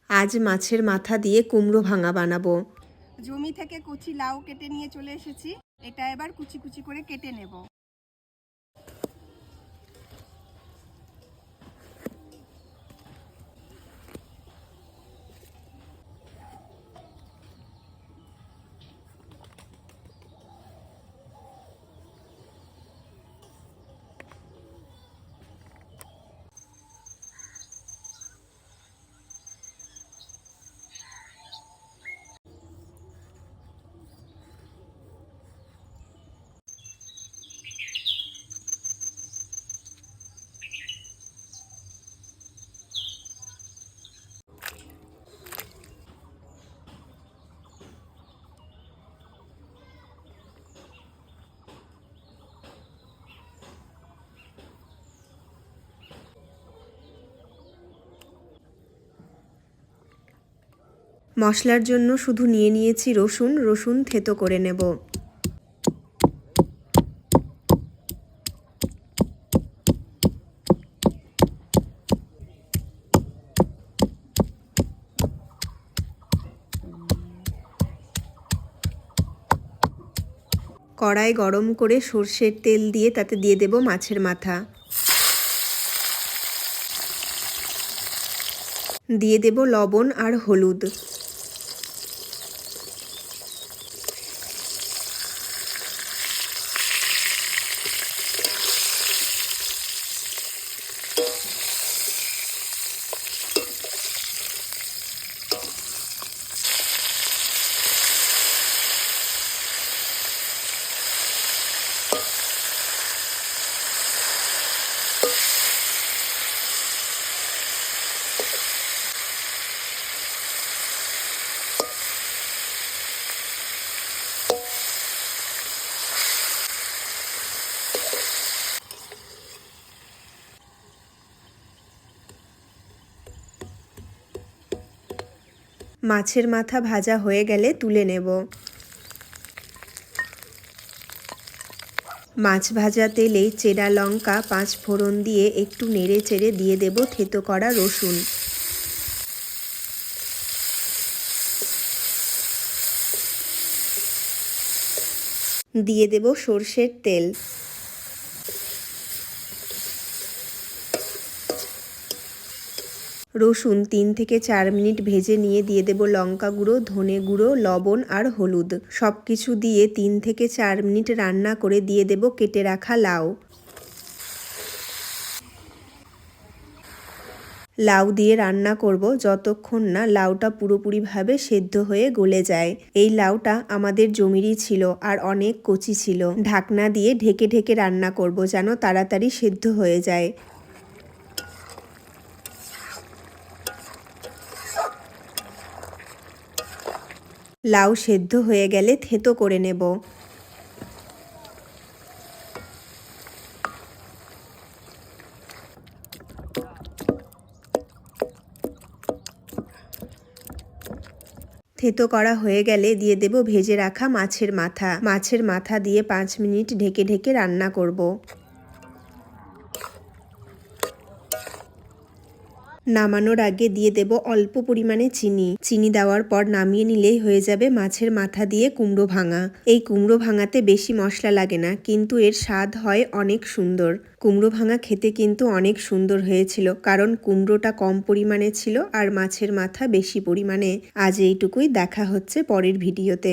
আজ মাছের মাথা দিয়ে কুমড়ো ভাঙা বানাবো। জমি থেকে কচি লাউ কেটে নিয়ে চলে এসেছি। এটা এবার কুচি কুচি করে কেটে নেব। মশলার জন্য শুধু নিয়ে নিয়েছি রসুন থেতো করে নেব। কড়াই গরম করে সর্ষের তেল দিয়ে তাতে দিয়ে দেব মাছের মাথা, দিয়ে দেব লবণ আর হলুদ। মাছের মাথা ভাজা হয়ে গেলে তুলে নেব। মাছ ভাজা তেলে চেরা লঙ্কা 5 ফোড়ন দিয়ে একটু নেড়ে চেড়ে দিয়ে দেব থেতো করা রসুন। দিয়ে দেব সর্ষের তেল। রসুন 3 থেকে 4 মিনিট ভেজে নিয়ে দিয়ে দেব লঙ্কা গুঁড়ো, ধনে গুঁড়ো, লবণ আর হলুদ। সব কিছু দিয়ে 3 থেকে 4 মিনিট রান্না করে দিয়ে দেব কেটে রাখা লাউ। লাউ দিয়ে রান্না করব যতক্ষণ না লাউটা পুরোপুরিভাবে সেদ্ধ হয়ে গলে যায়। এই লাউটা আমাদের জমিরই ছিল আর অনেক কচি ছিল। ঢাকনা দিয়ে ঢেকে ঢেকে রান্না করব যেন তাড়াতাড়ি সেদ্ধ হয়ে যায়। লাউ সেদ্ধ হয়ে গেলে থেতো করে নেব। থেতো করা হয়ে গেলে দিয়ে দেব ভেজে রাখা মাছের মাথা। মাছের মাথা দিয়ে 5 মিনিট ঢেকে ঢেকে রান্না করব। নামানোর আগে দিয়ে দেব অল্প পরিমাণে চিনি। চিনি দেওয়ার পর নামিয়ে নিলেই হয়ে যাবে মাছের মাথা দিয়ে কুমড়ো ভাঙা। এই কুমড়ো ভাঙাতে বেশি মশলা লাগে না, কিন্তু এর স্বাদ হয় অনেক সুন্দর। কুমড়ো ভাঙা খেতে কিন্তু অনেক সুন্দর হয়েছিল, কারণ কুমড়োটা কম পরিমাণে ছিল আর মাছের মাথা বেশি পরিমাণে। আজ এইটুকুই, দেখা হচ্ছে পরের ভিডিওতে।